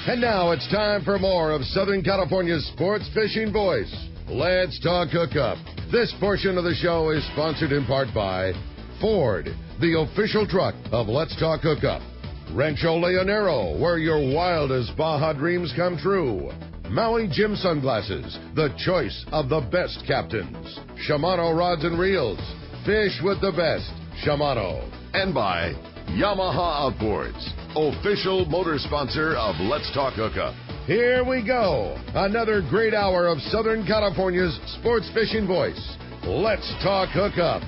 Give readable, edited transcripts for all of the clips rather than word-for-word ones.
And now it's time for more of Southern California's sports fishing voice. Let's talk hookup. This portion of the show is sponsored in part by Ford, the official truck of Let's Talk Hookup. Rancho Leonero, where your wildest Baja dreams come true. Maui Jim Sunglasses, the choice of the best captains. Shimano Rods and Reels, fish with the best. Shimano. And by Yamaha Outboards, official motor sponsor of Let's Talk Hookup. Here we go. Another great hour of Southern California's sports fishing voice. Let's Talk Hookup.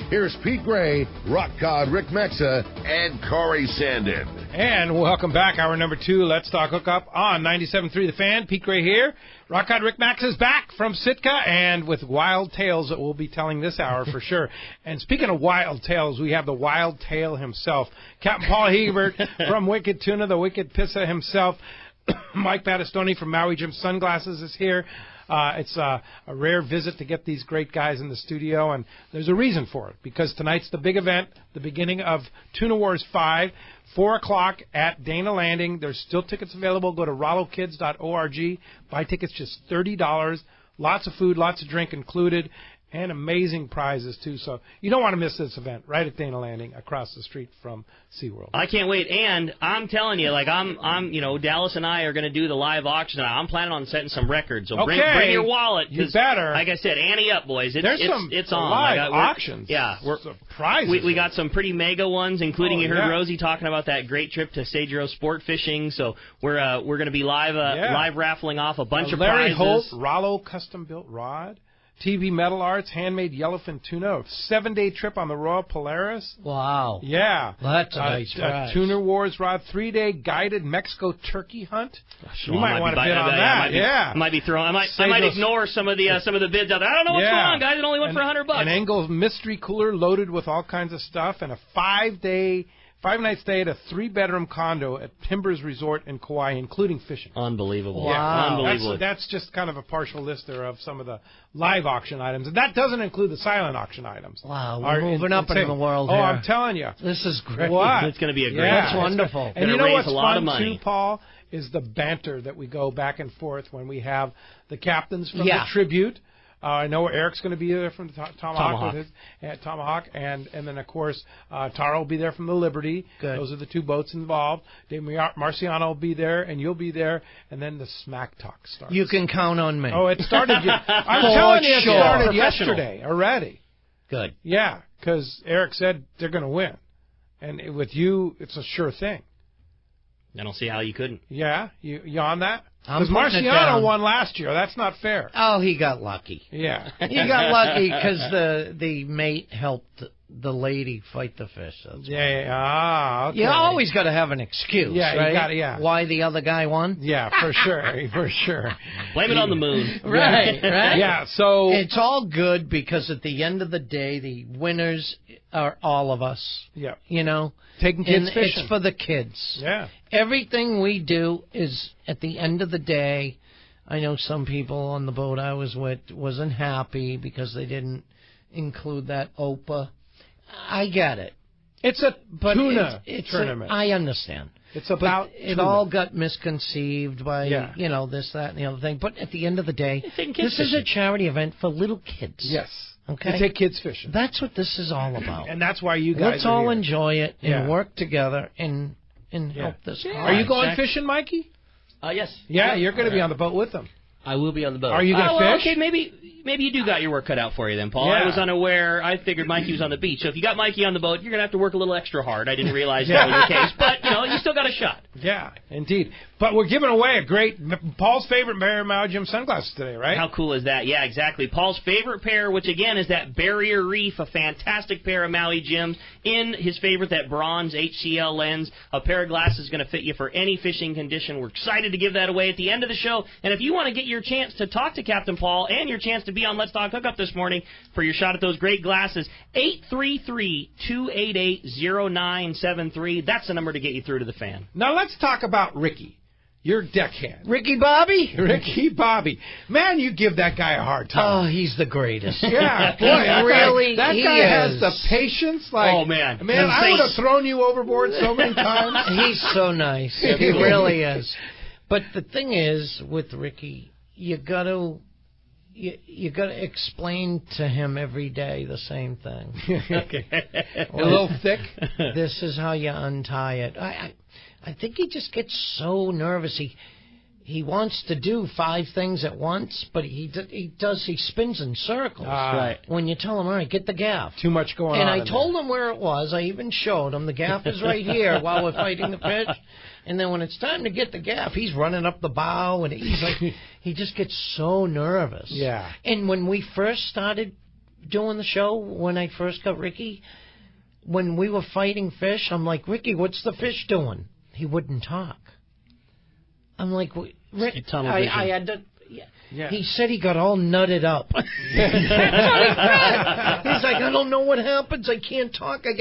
Here's Pete Gray, Rock Cod Rick Mexa, and Corey Sandin. And welcome back. Hour number 2, Let's Talk Hookup on 97.3 The Fan. Pete Gray here. Rock Cod Rick Max is back from Sitka and with wild tales that we'll be telling this hour for sure. And speaking of wild tales, we have the wild tale himself, Captain Paul Hebert from Wicked Tuna, the Wicked Pissa himself. Mike Battistoni from Maui Jim Sunglasses is here. It's a rare visit to get these great guys in the studio, and there's a reason for it, because tonight's the big event, the beginning of Tuna Wars 5, 4 o'clock at Dana Landing. There's still tickets available. Go to rollokids.org. Buy tickets just $30. Lots of food, lots of drink included, and amazing prizes, too. So you don't want to miss this event right at Dana Landing across the street from SeaWorld. I can't wait. And I'm telling you, like, Dallas and I are going to do the live auction. I'm planning on setting some records. So bring your wallet. You better. Like I said, ante up, boys. It's on. Live auctions. Yeah. Prizes. We got some pretty mega ones, including you heard Rosie talking about that great trip to Cedro Sport Fishing. So we're going to be live raffling off a bunch of Larry prizes. Holt, Rollo custom-built rod. TV Metal Arts, handmade yellowfin tuna, a 7-day trip on the Royal Polaris. Wow. Yeah. That's a nice prize. Tuna Wars rod, 3-day guided Mexico turkey hunt. Sure, you might want to bid on that. I might ignore some of the bids out there. I don't know what's going on, guys. It only went for $100. An Engel mystery cooler loaded with all kinds of stuff, and a 5-night stay at a 3-bedroom condo at Timbers Resort in Kauai, including fishing. Unbelievable. Wow. Unbelievable. That's just kind of a partial list there of some of the live auction items. And that doesn't include the silent auction items. Wow, we're moving up in the world here. I'm telling you. This is great. What? It's going to be a great That's wonderful. And you know what's fun, too, Paul, is the banter that we go back and forth when we have the captains from the tribute. I know Eric's going to be there from the Tomahawk. With his, Tomahawk, and then, of course, Tara will be there from the Liberty. Good. Those are the 2 boats involved. Dave Marciano will be there, and you'll be there, and then the smack talk starts. You can count on me. Oh, it started. I'm telling you, it started yesterday already. Good. Yeah, because Eric said they're going to win. And with you, it's a sure thing. I don't see how you couldn't. Yeah? You on that? Because Marciano won last year. That's not fair. Oh, he got lucky. Yeah. He got lucky because the mate helped the lady fight the fish. Okay. You always got to have an excuse, right? You gotta, why the other guy won? Yeah, for sure. Blame it on the moon. Right. Yeah, so... It's all good because at the end of the day, the winners are all of us. Yeah. You know? Taking kids fishing. It's for the kids. Yeah. Everything we do is, at the end of the day, I know some people on the boat I was with wasn't happy because they didn't include that OPA. I get it. It's a tuna tournament. I understand. It's about it all got misconceived by, this, that, and the other thing. But at the end of the day, this is a charity event for little kids. Yes. Okay. To take kids fishing. That's what this is all about. And that's why you guys Let's all here. enjoy it and work together and help this. Are you going fishing, Mikey? Yes. Yeah, you're going to be on the boat with them. I will be on the boat. Are you going to fish? Okay, maybe you do got your work cut out for you then, Paul. Yeah. I was unaware. I figured Mikey was on the beach. So if you got Mikey on the boat, you're going to have to work a little extra hard. I didn't realize that was the case. But, you still got a shot. Yeah, indeed. But we're giving away a great Paul's favorite Maui Jim sunglasses today, right? How cool is that? Yeah, exactly. Paul's favorite pair, which again is that Barrier Reef, a fantastic pair of Maui Jims. In his favorite, that bronze HCL lens. A pair of glasses going to fit you for any fishing condition. We're excited to give that away at the end of the show. And if you want to get your chance to talk to Captain Paul and your chance to be on Let's Talk Hookup this morning for your shot at those great glasses, 833-288-0973. That's the number to get you through to the fan. Now let's talk about Ricky. Your deckhand. Ricky Bobby? Ricky Bobby. Man, you give that guy a hard time. Oh, he's the greatest. Yeah, boy, really, that guy has the patience. Like, oh, man. I would have thrown you overboard so many times. He's so nice. He really is. But the thing is, with Ricky, you gotta explain to him every day the same thing. Okay. A little thick. This is how you untie it. I think he just gets so nervous. He wants to do 5 things at once, but he spins in circles. Right. When you tell him, all right, get the gaff. Too much going And on. I told him where it was. I even showed him the gaff is right here while we're fighting the fish. And then when it's time to get the gaff, he's running up the bow, and he's like, he just gets so nervous. Yeah. And when we first started doing the show, when I first got Ricky, when we were fighting fish, I'm like, Ricky, what's the fish doing? He wouldn't talk. I'm like, Rick, I had to. Yeah. He said he got all nutted up. That's what he said. He's like, I don't know what happens. I can't talk. I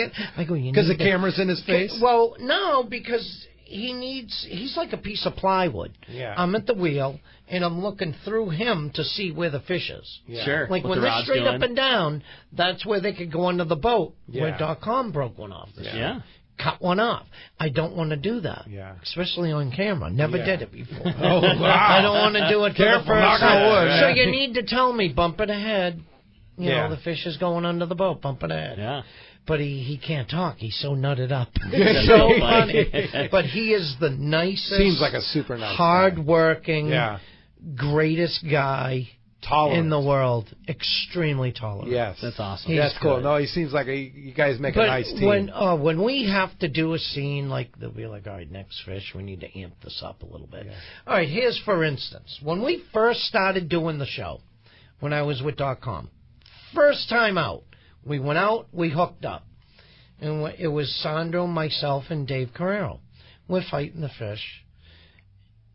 go, because the camera's in his face? Well, no, because he's like a piece of plywood. Yeah. I'm at the wheel, and I'm looking through him to see where the fish is. Yeah. Sure. Like what when the they're rod's straight doing. up and down, that's where they could go under the boat. Yeah. Where .com broke one off. Yeah. Cut one off. I don't want to do that. Yeah. Especially on camera. Never Yeah. did it before. Oh, wow. I don't want to do it for Careful, the first knock on wood. time. So you need to tell me, bump it ahead. You Yeah. know, the fish is going under the boat, bump it ahead. Yeah. But he can't talk. He's so nutted up. That's so so funny. funny. But he is the nicest, Seems like a super nice guy. hard-working, Yeah. greatest guy Tolerant. in the world. Extremely tolerant. Yes. That's awesome. He's That's cool. good. No, he seems like you guys make But a nice team. when we have to do a scene, like they'll be like, all right, next fish, we need to amp this up a little bit. Yeah. All right, here's for instance, when we first started doing the show, when I was with .com, first time out, we went out, we hooked up, and it was Sandro, myself, and Dave Carrero. We're fighting the fish,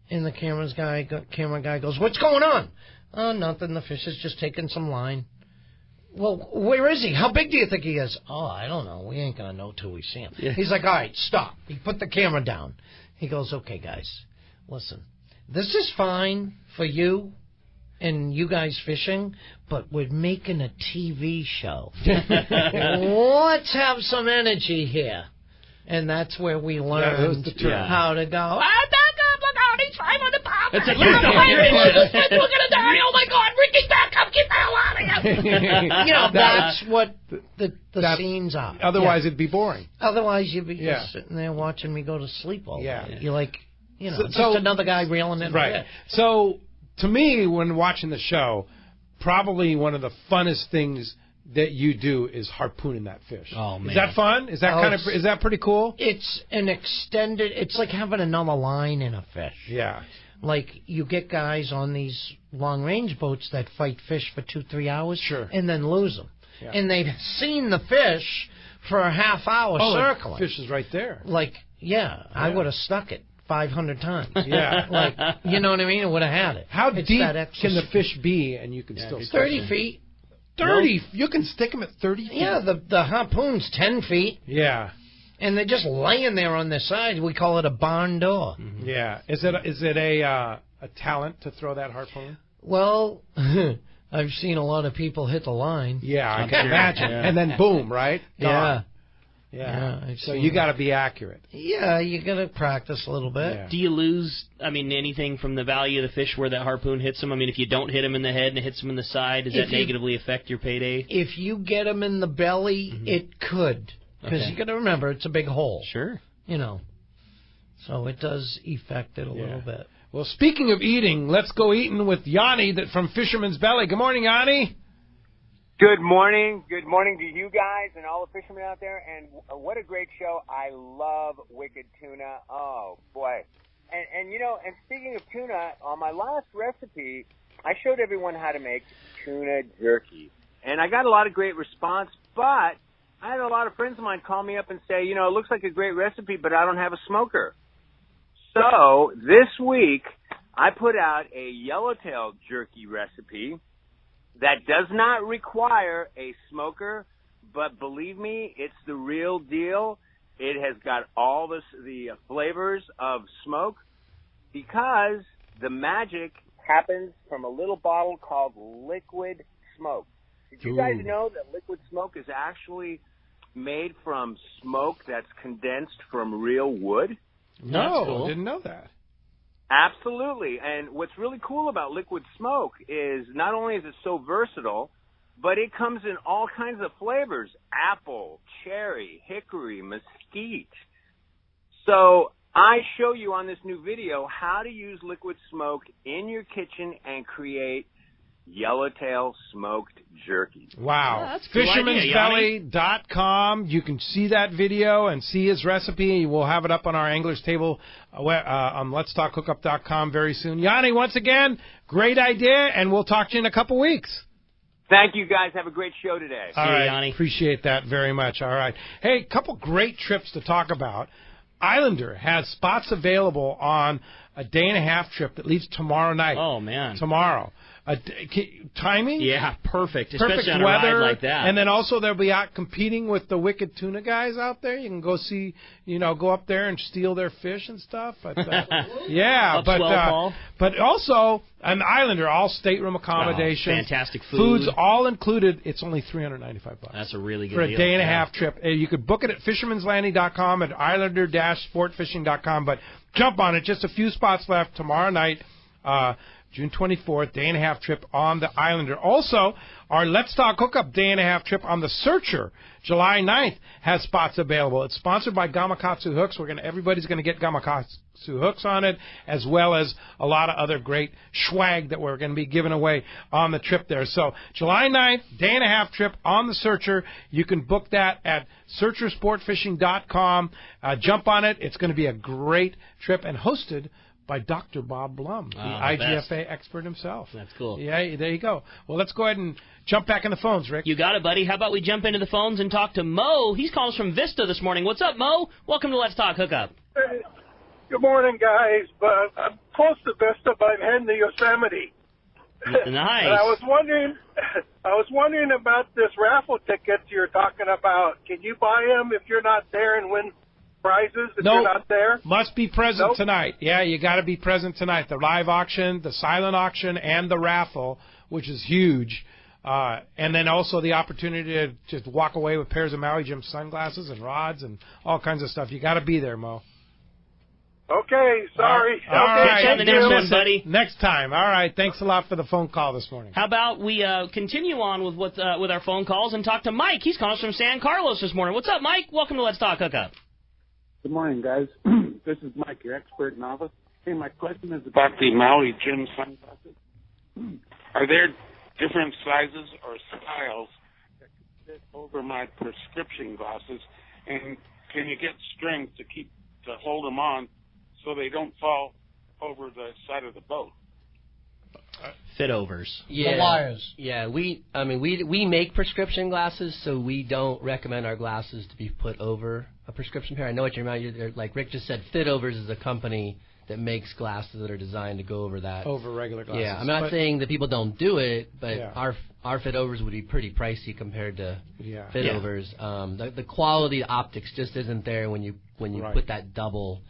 and the camera guy goes, "What's going on?" "Oh, nothing. The fish is just taking some line." "Well, where is he? How big do you think he is?" "Oh, I don't know. We ain't going to know till we see him." Yeah. He's like, "All right, stop." He put the camera down. He goes, "Okay, guys, listen. This is fine for you and you guys fishing, but we're making a TV show. Let's have some energy here." And that's where we learned the term. how to go, "Ah, look out, he's 500 pounds. That's it. We're going to die. Oh, my God, Ricky's back up. Get the hell out of here." You know, that's what the scenes are. Otherwise, Yeah. it'd be boring. Otherwise, you'd be Yeah. just sitting there watching me go to sleep all Yeah. day. You're like, you know, So- just another guy reeling in. Right. So, to me, when watching the show, probably one of the funnest things that you do is harpooning that fish. Oh, man. Is that fun? Is that is that pretty cool? It's an extended. It's like having another line in a fish. Yeah. Like you get guys on these long range boats that fight fish for 2-3 hours, Sure. and then lose them, Yeah. and they've seen the fish for a half hour circling. The fish is right there. Like, I would have stuck it 500 times. Yeah. Like, you know what I mean? I would have had it. How It's deep that extra can the fish be, and you can still stick 30 them? feet. 30. You can stick them at 30 feet. Yeah, the harpoon's 10 feet, Yeah. and they're just laying there on their side. We call it a barn door. Yeah. Is it a talent to throw that harpoon? Well, I've seen a lot of people hit the line. Yeah, I I'm can sure. imagine. Yeah. And then boom, right? Yeah. Gone. Yeah, Yeah. I've So seen you that. got to be accurate. Yeah, you got to practice a little bit. Yeah. Do you lose, anything from the value of the fish where that harpoon hits them? If you don't hit him in the head and it hits him in the side, does that negatively affect your payday? If you get them in the belly, it could. Because Okay. you got to remember, it's a big hole. Sure. You know. So it does affect it a little bit. Well, speaking of eating, let's go eating with Yanni from Fisherman's Belly. Good morning, Yanni. Good morning. Good morning to you guys and all the fishermen out there. And what a great show. I love Wicked Tuna. Oh, boy. And speaking of tuna, on my last recipe, I showed everyone how to make tuna jerky. And I got a lot of great response, but I had a lot of friends of mine call me up and say, it looks like a great recipe, but I don't have a smoker. So this week, I put out a yellowtail jerky recipe that does not require a smoker, but believe me, it's the real deal. It has got all the flavors of smoke because the magic happens from a little bottle called Liquid Smoke. Did you guys know that Liquid Smoke is actually made from smoke that's condensed from real wood? No, That's cool. didn't know that. Absolutely. And what's really cool about liquid smoke is not only is it so versatile, but it comes in all kinds of flavors: apple, cherry, hickory, mesquite. So I show you on this new video how to use liquid smoke in your kitchen and create yellowtail smoked jerky. Wow. Yeah, that's a cool idea, Fisherman'sBelly.com. You can see that video and see his recipe. We'll have it up on our Angler's Table on Let'sTalkHookup.com very soon. Yanni, once again, great idea, and we'll talk to you in a couple weeks. Thank you, guys. Have a great show today. All you, right. Yanni. Appreciate that very much. All right. Hey, couple great trips to talk about. Islander has spots available on a day-and-a-half trip that leaves tomorrow night. Oh, man. Tomorrow. Timing? Yeah, perfect. Perfect Especially on a weather, ride like that. and then also they'll be out competing with the Wicked Tuna guys out there. You can go see, go up there and steal their fish and stuff. But yeah, Paul. but also an Islander, all stateroom accommodation, fantastic food. food's all included. It's only $395. That's a really good for a deal. day-and-a-half trip. You could book it at fishermanslanding.com, at islander-sportfishing.com, but jump on it. Just a few spots left tomorrow night. June 24th, day-and-a-half trip on the Islander. Also, our Let's Talk Hookup day-and-a-half trip on the Searcher, July 9th, has spots available. It's sponsored by Gamakatsu Hooks. Everybody's going to get Gamakatsu hooks on it, as well as a lot of other great swag that we're going to be giving away on the trip there. So, July 9th, day-and-a-half trip on the Searcher. You can book that at searchersportfishing.com. Jump on it. It's going to be a great trip, and hosted by Dr. Bob Blum, the IGFA expert himself. That's cool. Yeah, there you go. Well, let's go ahead and jump back in the phones, Rick. You got it, buddy. How about we jump into the phones and talk to Mo? He's calling us from Vista this morning. What's up, Mo? Welcome to Let's Talk Hookup. Hey, good morning, guys. But I'm close to Vista, but I'm heading to Yosemite. Nice. And I was wondering about this raffle tickets you're talking about. Can you buy them if you're not there and win prizes if you're not there? Must be present tonight. Yeah, you got to be present tonight. The live auction, the silent auction, and the raffle, which is huge. And then also the opportunity to just walk away with pairs of Maui Jim sunglasses and rods and all kinds of stuff. You got to be there, Mo. Okay, sorry. All right. Catch you on the next one, buddy. Next time. All right. Thanks a lot for the phone call this morning. How about we continue on with our phone calls and talk to Mike? He's calling us from San Carlos this morning. What's up, Mike? Welcome to Let's Talk Hookup. Good morning, guys. This is Mike, your expert novice. Hey, my question is about the Maui Jim sunglasses. Are there different sizes or styles that can fit over my prescription glasses? And can you get strings to hold them on so they don't fall over the side of the boat? Fit overs. Yeah. The wires. Yeah, we make prescription glasses, so we don't recommend our glasses to be put over a prescription pair. I know what you're about. Like Rick just said, Fit Overs is a company that makes glasses that are designed to go over that. Over regular glasses. Yeah, I'm not saying that people don't do it, but yeah. our Fit Overs would be pretty pricey compared to Fit Overs. The quality optics just isn't there when you put that double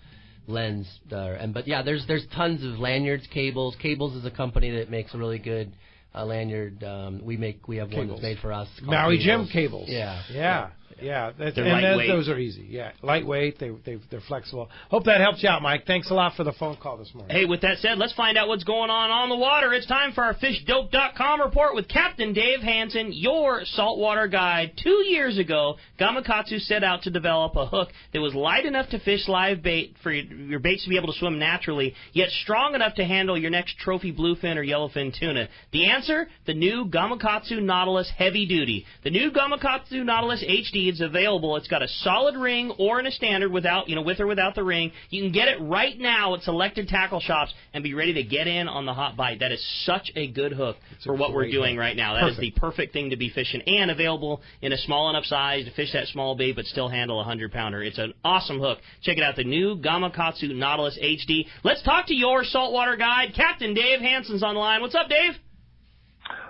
lens there. But yeah, there's tons of lanyards, cables. Cables is a company that makes a really good lanyard. We have one that's made for us. Maui Jim cables. Yeah. Yeah, They're lightweight. Those are easy. Yeah, lightweight. They're flexible. Hope that helps you out, Mike. Thanks a lot for the phone call this morning. Hey, with that said, let's find out what's going on the water. It's time for our FishDope.com report with Captain Dave Hansen, your saltwater guide. 2 years ago, Gamakatsu set out to develop a hook that was light enough to fish live bait for your baits to be able to swim naturally, yet strong enough to handle your next trophy bluefin or yellowfin tuna. The answer? The new Gamakatsu Nautilus Heavy Duty. The new Gamakatsu Nautilus HD is available. It's got a solid ring or in a standard with or without the ring. You can get it right now at selected tackle shops and be ready to get in on the hot bite. That is such a good hook for what we're doing right now. That is the perfect thing to be fishing, and available in a small enough size to fish that small bait but still handle a 100-pounder. It's an awesome hook. Check it out, the new Gamakatsu Nautilus HD. Let's talk to your saltwater guide. Captain Dave Hansen's on the line. What's up, Dave?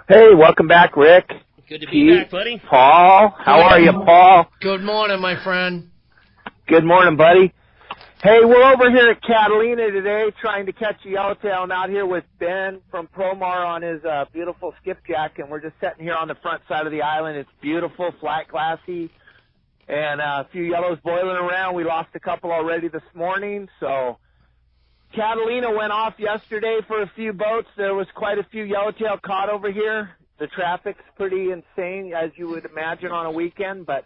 Hey, welcome back, Rick. Good to be back, buddy. Paul, how are you, Paul? Good morning, my friend. Good morning, buddy. Hey, we're over here at Catalina today trying to catch a yellowtail. I'm out here with Ben from Promar on his beautiful skipjack, and we're just sitting here on the front side of the island. It's beautiful, flat, glassy, and a few yellows boiling around. We lost a couple already this morning, so Catalina went off yesterday for a few boats. There was quite a few yellowtail caught over here. The traffic's pretty insane, as you would imagine, on a weekend, but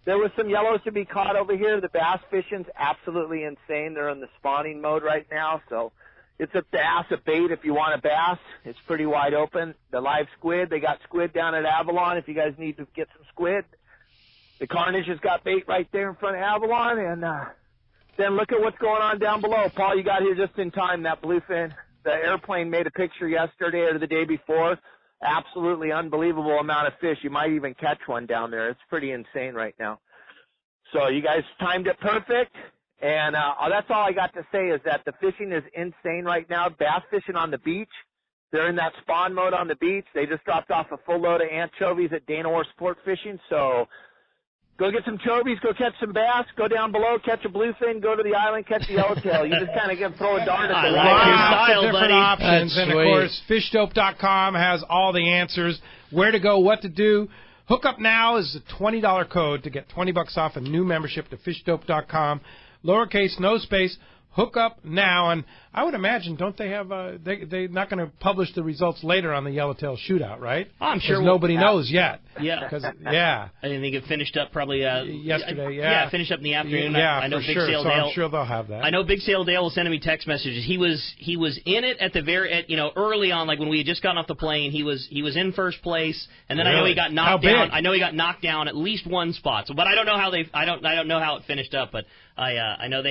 there was some yellows to be caught over here. The bass fishing's absolutely insane. They're in the spawning mode right now, so it's a bass, a bait if you want a bass. It's pretty wide open. The live squid, they got squid down at Avalon if you guys need to get some squid. The Carnage has got bait right there in front of Avalon, and then look at what's going on down below. Paul, you got here just in time. That bluefin, the airplane made a picture yesterday or the day before. Absolutely unbelievable amount of fish. You might even catch one down there. It's pretty insane right now. So you guys timed it perfect. And that's all I got to say is that the fishing is insane right now. Bass fishing on the beach. They're in that spawn mode on the beach. They just dropped off a full load of anchovies at Dana Orr Sport Fishing. So go get some chovies, go catch some bass, go down below, catch a bluefin, go to the island, catch the yellowtail. You just kind of throw a dart at the Lots of different options. And, of course, fishdope.com has all the answers, where to go, what to do. Hookup Now is a $20 code to get $20 off a new membership to fishdope.com. Lowercase, no space. Hookup Now, and I would imagine, don't they have? They're not going to publish the results later on the Yellowtail Shootout, right? Oh, I'm sure nobody knows yet. Yeah, yeah. I think it finished up probably yesterday. Yeah, finished up in the afternoon. Yeah, I know for Big sure. Sail So Dale. I'm sure they'll have that. I know Big Sail Dale was sending me text messages. He was in it at the early on, like when we had just gotten off the plane. He was in first place, and then I know he got knocked down. I know he got knocked down at least one spot. So, but I don't know how I don't know how it finished up, but. I know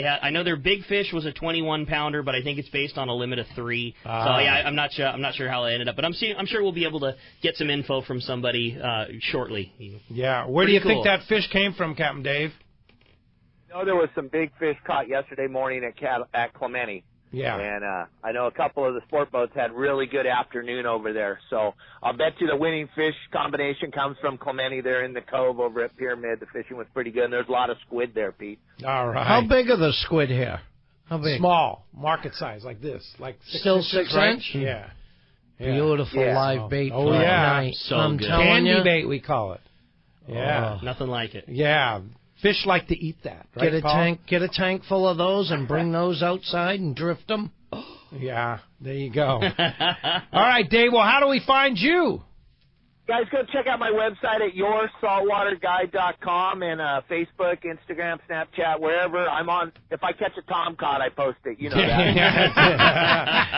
their big fish was a 21-pounder, but I think it's based on a limit of 3. So yeah, I'm not sure how it ended up, but I'm sure we'll be able to get some info from somebody shortly. Yeah, where do you think that fish came from, Captain Dave? No, there was some big fish caught yesterday morning at Clemente. Yeah. And I know a couple of the sport boats had really good afternoon over there. So I'll bet you the winning fish combination comes from Clemente there in the cove over at Pyramid. The fishing was pretty good, and there's a lot of squid there, Pete. All right. How big are the squid here? How big? Small, market size, like this. Like 6 Still inches, 6 right? inch? Yeah. Beautiful live bait. Oh, yeah. Night. So I'm good. telling Candy you. bait, we call it. Yeah. Nothing like it. Yeah. Fish like to eat that, right, Paul? Get a tank full of those and bring those outside and drift them. Yeah, there you go. All right, Dave, well, how do we find you? Guys, go check out my website at yoursaltwaterguide.com and Facebook, Instagram, Snapchat, wherever I'm on. If I catch a tomcod, I post it. You know that.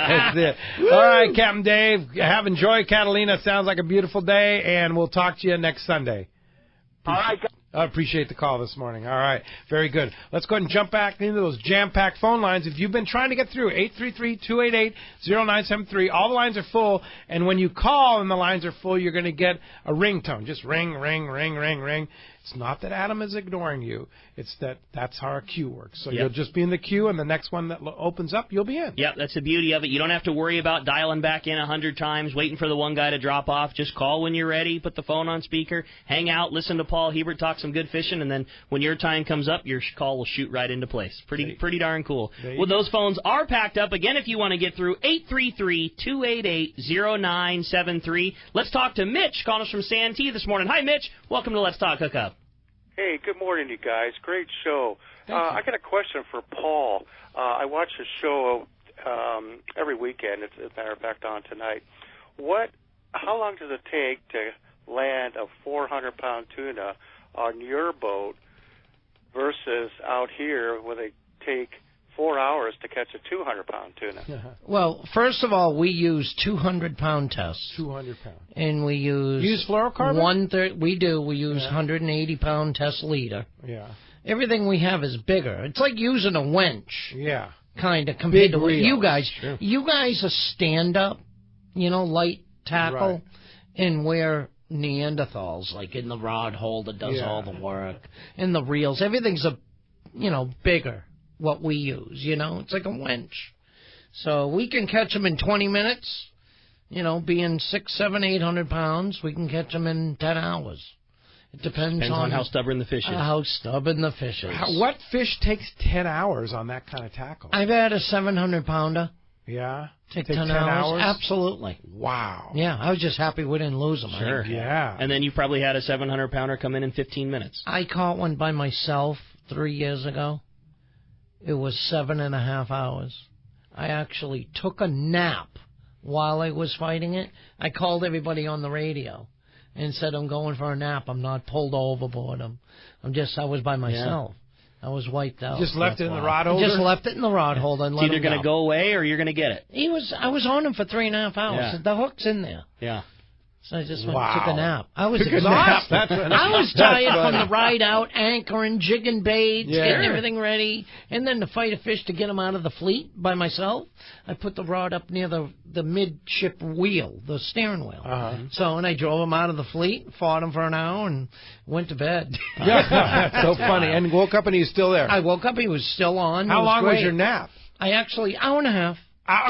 That's it. All right, Captain Dave, enjoy Catalina. Sounds like a beautiful day, and we'll talk to you next Sunday. All right, guys. I appreciate the call this morning. All right. Very good. Let's go ahead and jump back into those jam-packed phone lines. If you've been trying to get through, 833-288-0973. All the lines are full, and when you call and the lines are full, you're going to get a ringtone. Just ring, ring, ring, ring, ring. It's not that Adam is ignoring you. It's that's how our queue works. So you'll just be in the queue, and the next one that opens up, you'll be in. Yeah, that's the beauty of it. You don't have to worry about dialing back in 100 times, waiting for the one guy to drop off. Just call when you're ready, put the phone on speaker, hang out, listen to Paul Hebert talk some good fishing, and then when your time comes up, your call will shoot right into place. Pretty darn cool. Well, those phones are packed up. Again, if you want to get through, 833-288-0973. Let's talk to Mitch, calling us from Santee this morning. Hi, Mitch. Welcome to Let's Talk Hookup. Hey, good morning, you guys. Great show. I got a question for Paul. I watch the show every weekend. It's, as a matter of fact, on tonight. How long does it take to land a 400-pound tuna on your boat versus out here where they take 4 hours to catch a 200-pound tuna? Well, first of all, we use 200-pound tests. 200 pounds. And we use fluorocarbon? We do. We use 180-pound test leader. Yeah. Everything we have is bigger. It's like using a winch. Yeah. Kind of compared to what reels. you guys. Sure. You guys are stand-up, light tackle, Right. and we're Neanderthals, like in the rod hole that does all the work. And the reels. Everything's bigger. What we use, it's like a winch. So we can catch them in 20 minutes, being 600, 700, 800 pounds, we can catch them in 10 hours. It depends on how stubborn the fish is. How stubborn the fish is. What fish takes 10 hours on that kind of tackle? I've had a 700-pounder. Yeah? Take 10 hours? Absolutely. Wow. Yeah, I was just happy we didn't lose them. Sure. Yeah. And then you probably had a 700-pounder come in 15 minutes. I caught one by myself 3 years ago. It was 7.5 hours. I actually took a nap while I was fighting it. I called everybody on the radio and said, I'm going for a nap. I'm not pulled overboard. I was by myself. I was wiped out. Just left it in the rod holder? Just left it in the rod holder and It's let either him going to go away or you're going to get it. I was on him for 3.5 hours. Yeah. The hook's in there. Yeah. So I just went and took a nap. I was Took a exhausted. nap. I was tired from the ride out, anchoring, jigging baits, Yeah. getting everything ready, and then to fight a fish to get him out of the fleet by myself. I put the rod up near the midship wheel, the steering wheel. And I drove him out of the fleet, fought him for an hour, and went to bed. Yeah, that's so funny. And woke up and he's still there. I woke up, he was still on. How long was great. your nap? I actually, hour and a half.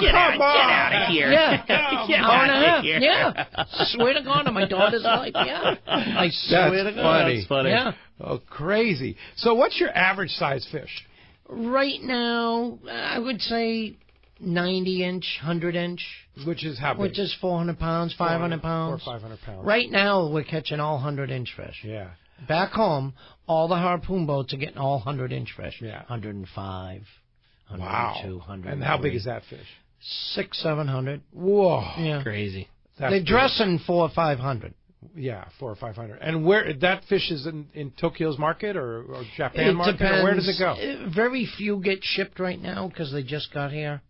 Get out of here. Yeah. Get Hour and a out half. of here. Yeah. Swear to God, on my daughter's life. Yeah. I swear to God. Funny. That's funny. Yeah. Oh, crazy. So what's your average size fish? Right now, I would say 90-inch, 100-inch. Which is how big? Which is 400 pounds, 500 pounds. 500 pounds. Right now, we're catching all 100-inch fish. Yeah. Back home, all the harpoon boats are getting all 100-inch fish. Yeah. 105, 102, Wow. 103. And how big is that fish? 600-700. Whoa. Yeah. Crazy. That's They're big. dressing 400 or 500. Yeah, 400 or 500. And where that fish is in Tokyo's market or Japan It market? depends. Or where does it go? Very few get shipped right now because they just got here.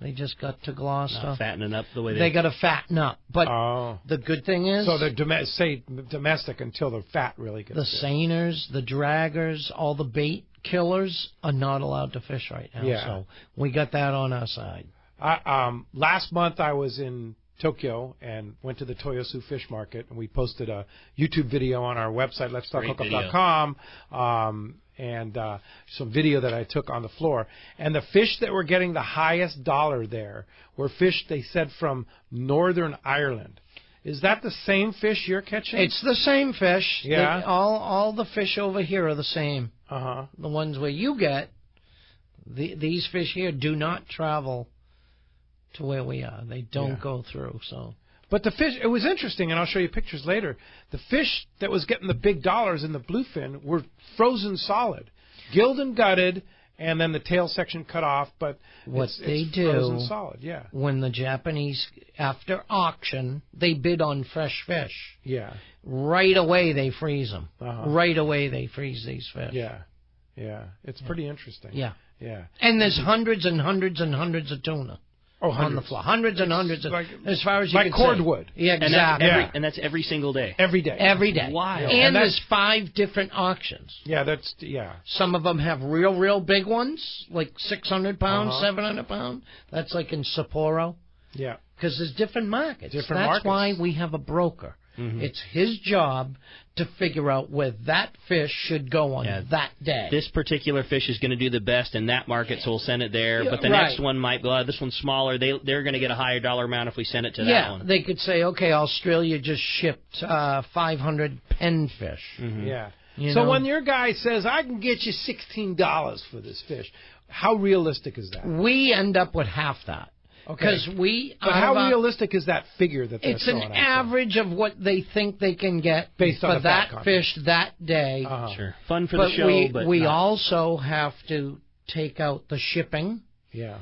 They just got to Gloucester. Not fattening up the way They got to fatten up. But Oh. the good thing is, So they're domestic until the fat really gets the there. seiners, the draggers, all the bait killers are not allowed to fish right now. Yeah. So we got that on our side. Last month I was in Tokyo and went to the Toyosu Fish Market, and we posted a YouTube video on our website, letstalkhookup.com, and some video that I took on the floor. And the fish that were getting the highest dollar there were fish, they said, from Northern Ireland. Is that the same fish you're catching? It's the same fish. Yeah. All the fish over here are the same. Uh-huh. The ones where you get, these fish here do not travel to where we are. They don't go through. So, but the fish, it was interesting, and I'll show you pictures later. The fish that was getting the big dollars in the bluefin were frozen solid, gilled and gutted, and then the tail section cut off. But it's frozen solid. Yeah. When the Japanese, after auction, they bid on fresh fish. Yeah. Right away they freeze them. Uh-huh. Right away they freeze these fish. Yeah. Yeah. It's pretty interesting. Yeah. Yeah. And there's hundreds and hundreds and hundreds of tuna. Oh, on the floor. Hundreds and hundreds of, like, as far as you like can cordwood. See. Yeah, exactly. And that's every single day. Every day. Every day. Wow. And there's 5 different auctions. Yeah, Some of them have real big ones, like 600 pounds, 700 pounds. That's like in Sapporo. Yeah. Because there's different markets. That's markets. why we have a broker. Mm-hmm. It's his job to figure out where that fish should go on that day. This particular fish is going to do the best in that market, so we'll send it there. But the next one might go, this one's smaller. They're going to get a higher dollar amount if we send it to that one. Yeah, they could say, okay, Australia just shipped 500 penfish. Mm-hmm. Yeah. So when your guy says, I can get you $16 for this fish, how realistic is that? We end up with half that. Because But how realistic is that figure that they're It's an average of what they think they can get based for on that fish that day. Sure. Fun for the show, but we also have to take out the shipping. Yeah.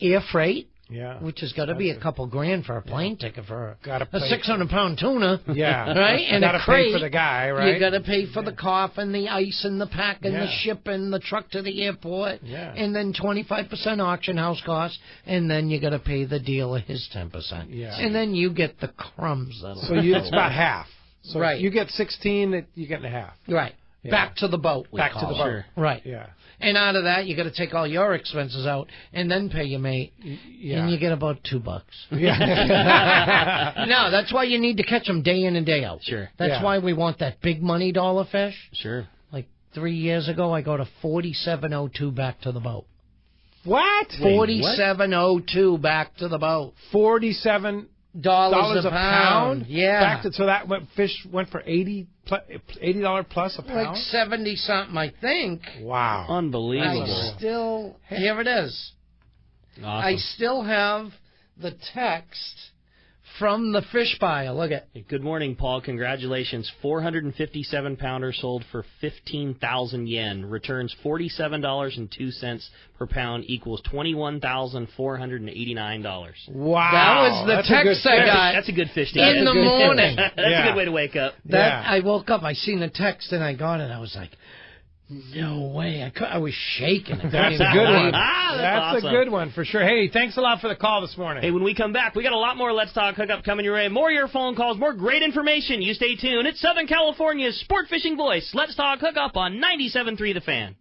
Air freight. Yeah. Which has got to be a couple grand for a plane ticket for a pay 600-pound tuna. Yeah. Right? And a crate. Pay for the guy, right? You got to pay for the coffin, the ice, and the pack, and the shipping, the truck to the airport. Yeah. And then 25% auction house cost. And then you got to pay the dealer his 10%. Yeah. And then you get the crumbs. It's about half. So right. If you get 16, you get in half. Right. Yeah. Back to the boat. Back to the boat. Sure. Right. Yeah. And out of that, you got to take all your expenses out and then pay your mate. Yeah. And you get about $2. Yeah. No, that's why you need to catch them day in and day out. Sure. That's why we want that big money dollar fish. Sure. Like 3 years ago, I got a 47.02 back to the boat. What? 47.02 back to the boat. $47 a pound? Yeah. So that fish went for $80 plus a pound? Like 70 something, I think. Wow. Unbelievable. Here it is. Awesome. I still have the text from the fish pile. Look at. Good morning, Paul. Congratulations. 457-pounder sold for 15,000 yen. Returns $47.02 per pound equals $21,489. Wow. That was the text I got. That's a good fish to in get. the morning. That's a good way to wake up. I woke up, I seen the text, and I got it. I was like, no way. I was shaking. That's a good one. That's awesome. A good one for sure. Hey, thanks a lot for the call this morning. Hey, when we come back, we got a lot more Let's Talk Hookup coming your way. More of your phone calls, more great information. You stay tuned. It's Southern California's sport fishing voice. Let's Talk Hookup on 97.3 The Fan.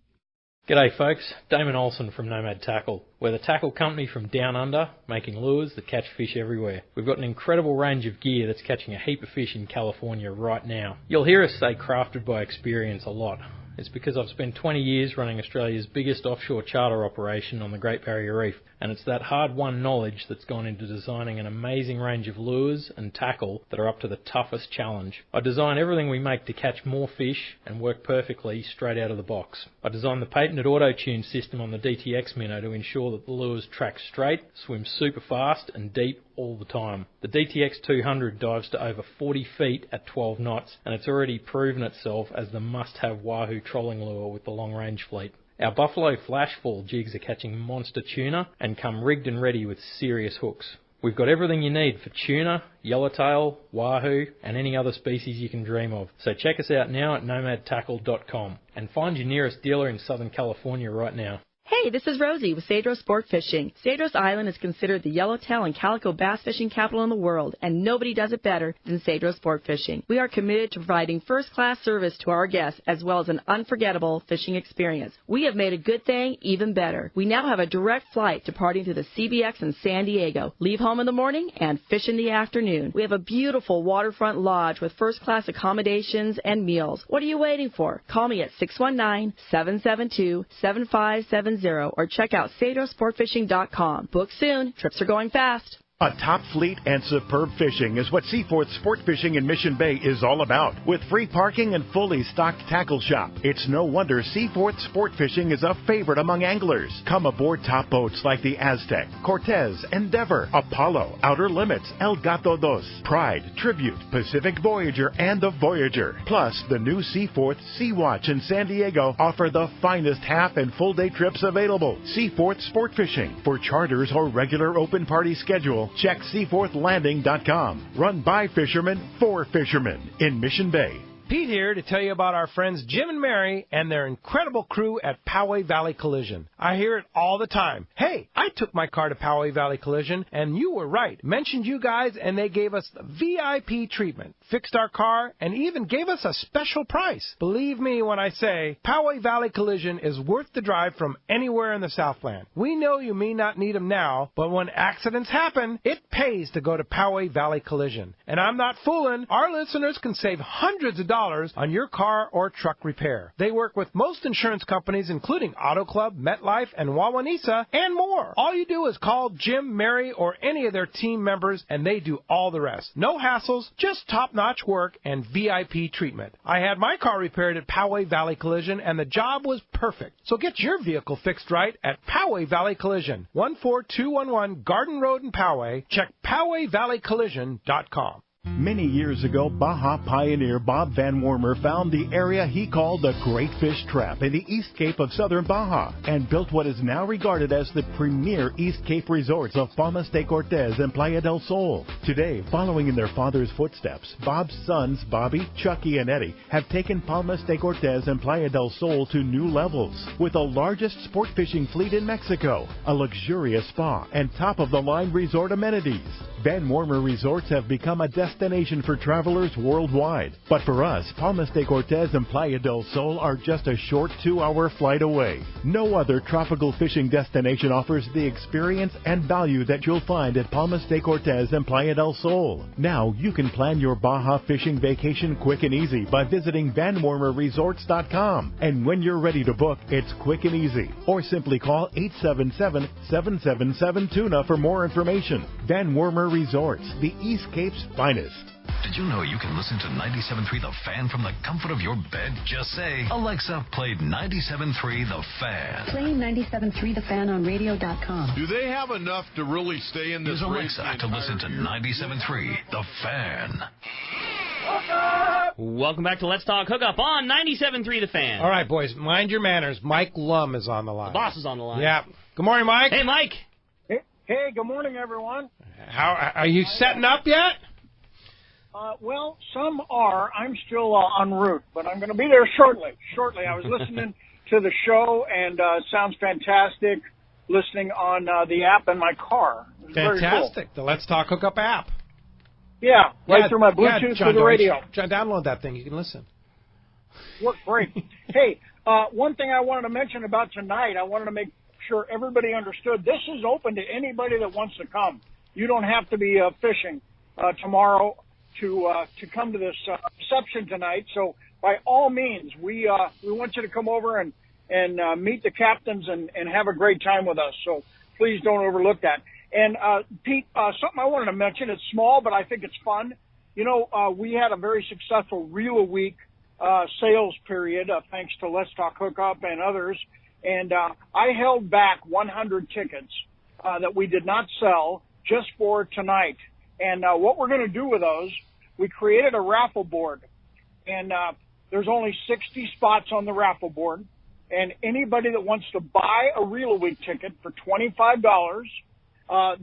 G'day folks, Damon Olsen from Nomad Tackle. We're the tackle company from down under, making lures that catch fish everywhere. We've got an incredible range of gear that's catching a heap of fish in California right now. You'll hear us say crafted by experience a lot. It's because I've spent 20 years running Australia's biggest offshore charter operation on the Great Barrier Reef, and it's that hard-won knowledge that's gone into designing an amazing range of lures and tackle that are up to the toughest challenge. I design everything we make to catch more fish and work perfectly straight out of the box. I designed the patented auto-tune system on the DTX Minnow to ensure that the lures track straight, swim super fast and deep all the time. The DTX 200 dives to over 40 feet at 12 knots, and it's already proven itself as the must-have wahoo trolling lure with the long-range fleet. Our Buffalo Flashfall jigs are catching monster tuna and come rigged and ready with serious hooks. We've got everything you need for tuna, yellowtail, wahoo, and any other species you can dream of. So check us out now at nomadtackle.com and find your nearest dealer in Southern California right now. Hey, this is Rosie with Cedros Sport Fishing. Cedros Island is considered the yellowtail and calico bass fishing capital in the world, and nobody does it better than Cedros Sport Fishing. We are committed to providing first-class service to our guests as well as an unforgettable fishing experience. We have made a good thing even better. We now have a direct flight departing to the CBX in San Diego. Leave home in the morning and fish in the afternoon. We have a beautiful waterfront lodge with first-class accommodations and meals. What are you waiting for? Call me at 619-772-7570. Or check out CedrosSportFishing.com. Book soon. Trips are going fast. A top fleet and superb fishing is what Seaforth Sport Fishing in Mission Bay is all about. With free parking and fully stocked tackle shop, it's no wonder Seaforth Sport Fishing is a favorite among anglers. Come aboard top boats like the Aztec, Cortez, Endeavor, Apollo, Outer Limits, El Gato Dos, Pride, Tribute, Pacific Voyager, and the Voyager. Plus, the new Seaforth Sea Watch in San Diego offer the finest half and full day trips available. Seaforth Sport Fishing. For charters or regular open party schedule, check seaforthlanding.com. Run by fishermen for fishermen in Mission Bay. Pete here to tell you about our friends Jim and Mary and their incredible crew at Poway Valley Collision. I hear it all the time. Hey, I took my car to Poway Valley Collision, and you were right. Mentioned you guys, and they gave us the VIP treatment, fixed our car, and even gave us a special price. Believe me when I say Poway Valley Collision is worth the drive from anywhere in the Southland. We know you may not need them now, but when accidents happen, it pays to go to Poway Valley Collision. And I'm not fooling. Our listeners can save hundreds of dollars on your car or truck repair. They work with most insurance companies, including Auto Club, MetLife, and Wawanesa, and more. All you do is call Jim, Mary, or any of their team members, and they do all the rest. No hassles, just top-notch work and VIP treatment. I had my car repaired at Poway Valley Collision, and the job was perfect. So get your vehicle fixed right at Poway Valley Collision, 14211 Garden Road in Poway. Check PowayValleyCollision.com. Many years ago, Baja pioneer Bob Van Wormer found the area he called the Great Fish Trap in the East Cape of southern Baja and built what is now regarded as the premier East Cape resorts of Palmas de Cortez and Playa del Sol. Today, following in their father's footsteps, Bob's sons, Bobby, Chucky, and Eddie, have taken Palmas de Cortez and Playa del Sol to new levels with the largest sport fishing fleet in Mexico, a luxurious spa, and top-of-the-line resort amenities. Van Wormer Resorts have become a destination for travelers worldwide. But for us, Palmas de Cortez and Playa del Sol are just a short 2-hour flight away. No other tropical fishing destination offers the experience and value that you'll find at Palmas de Cortez and Playa del Sol. Now you can plan your Baja fishing vacation quick and easy by visiting VanWormerResorts.com. And when you're ready to book, it's quick and easy. Or simply call 877-777-TUNA for more information. Van Wormer Resorts, the Eastcape's finest. Did you know you can listen to 97.3 The Fan from the comfort of your bed? Just say, Alexa, play 97.3 The Fan. Play 97.3 The Fan on radio.com. Do they have enough to really stay in this Use race? Alexa to listen to 97.3 The Fan. Welcome back to Let's Talk Hookup on 97.3 The Fan. All right, boys, mind your manners. Mike Lum is on the line. The boss is on the line. Yeah. Good morning, Mike. Hey, Mike. Hey, good morning, everyone. How are you setting up yet? Well, some are. I'm still en route, but I'm going to be there shortly. I was listening to the show, and it sounds fantastic listening on the app in my car. Fantastic. Cool. The Let's Talk Hookup app. Yeah, right through my Bluetooth John to the radio. Download that thing. You can listen. Worked great. Hey, one thing I wanted to mention about tonight, I wanted to make sure everybody understood this is open to anybody that wants to come. You don't have to be fishing tomorrow to come to this reception tonight. So by all means, we want you to come over and meet the captains and have a great time with us. So please don't overlook that. And Pete, something I wanted to mention. It's small, but I think it's fun. You know, we had a very successful Reel a Week sales period thanks to Let's Talk Hookup and others. And I held back 100 tickets that we did not sell just for tonight. And what we're going to do with those, we created a raffle board. And there's only 60 spots on the raffle board. And anybody that wants to buy a Reel a Week ticket for $25,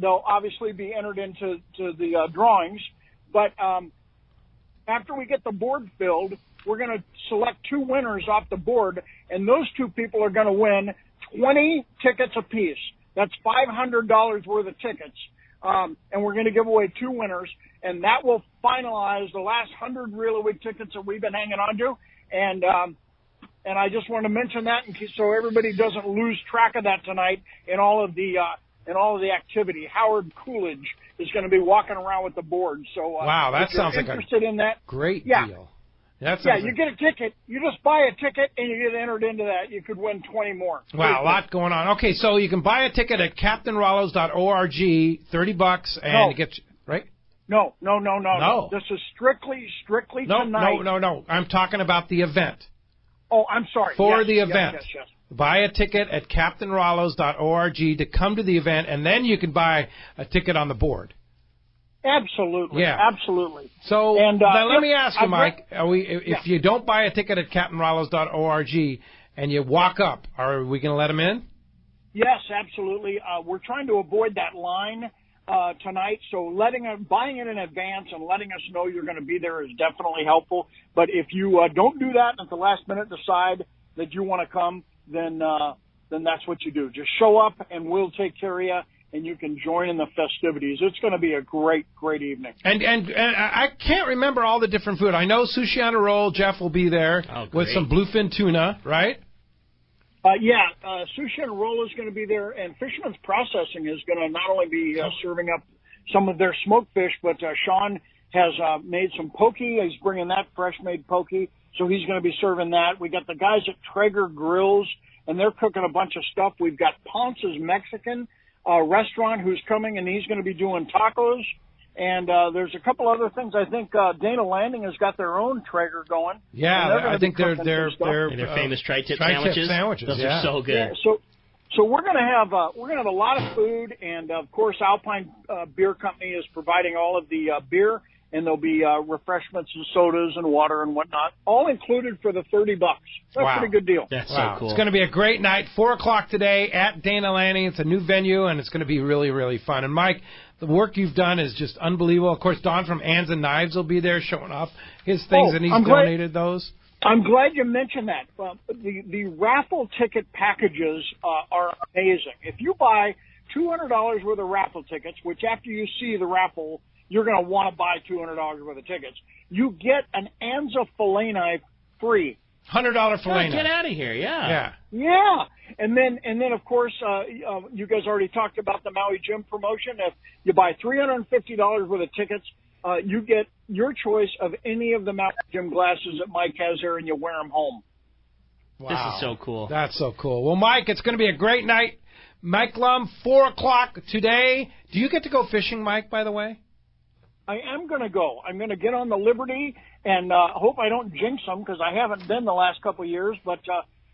they'll obviously be entered into the drawings. But after we get the board filled, we're going to select 2 winners off the board, and those 2 people are going to win 20 tickets apiece. That's $500 worth of tickets. And we're going to give away 2 winners, and that will finalize the last 100 Reel a Week tickets that we've been hanging on to. And I just want to mention that so everybody doesn't lose track of that tonight in all of the activity. Howard Coolidge is going to be walking around with the board. So wow, that sounds like in that great deal. You get a ticket. You just buy a ticket and you get entered into that. You could win 20 more. Wow, a lot going on. Okay, so you can buy a ticket at CaptainRollos.org, $30, and it gets right. No. This is strictly tonight. No. I'm talking about the event. Oh, I'm sorry. For the event. Yes. Buy a ticket at CaptainRollos.org to come to the event, and then you can buy a ticket on the board. Absolutely. Yeah. Absolutely. So now let me ask you, Mike, if you don't buy a ticket at CaptainRollos.org and you walk up, are we going to let them in? Yes, absolutely. We're trying to avoid that line tonight, so buying it in advance and letting us know you're going to be there is definitely helpful. But if you don't do that and at the last minute decide that you want to come, then that's what you do. Just show up and we'll take care of you, and you can join in the festivities. It's going to be a great evening. And I can't remember all the different food. I know sushi on a roll. Jeff will be there with some bluefin tuna, right? Sushi on a roll is going to be there, and Fisherman's Processing is going to not only be serving up some of their smoked fish, but Sean has made some poke. He's bringing that fresh-made poke, so he's going to be serving that. We got the guys at Traeger Grills, and they're cooking a bunch of stuff. We've got Ponce's Mexican restaurant who's coming, and he's going to be doing tacos. And there's a couple other things. I think Dana Landing has got their own Traeger going. Yeah, I think they're their famous tri-tip sandwiches. Those are so good. Yeah, so we're going to have a lot of food, and of course Alpine Beer Company is providing all of the beer, and there'll be refreshments and sodas and water and whatnot, all included for the $30. That's a pretty good deal. That's so cool. It's going to be a great night. 4:00 today at Dana Landing. It's a new venue, and it's going to be really, really fun. And Mike, the work you've done is just unbelievable. Of course, Don from Ands and Knives will be there showing off his things, and he's donated those. I'm glad you mentioned that. The raffle ticket packages are amazing. If you buy $200 worth of raffle tickets, which after you see the raffle, you're going to want to buy $200 worth of tickets, you get an Anza fillet knife free. $100 fillet knife. Get out of here, Yeah. And then of course, you guys already talked about the Maui Gym promotion. If you buy $350 worth of tickets, you get your choice of any of the Maui Gym glasses that Mike has there, and you wear them home. Wow. This is so cool. That's so cool. Well, Mike, it's going to be a great night. Mike Lum, 4 o'clock today. Do you get to go fishing, Mike, by the way? I am going to go. I'm going to get on the Liberty, and hope I don't jinx them because I haven't been the last couple of years, but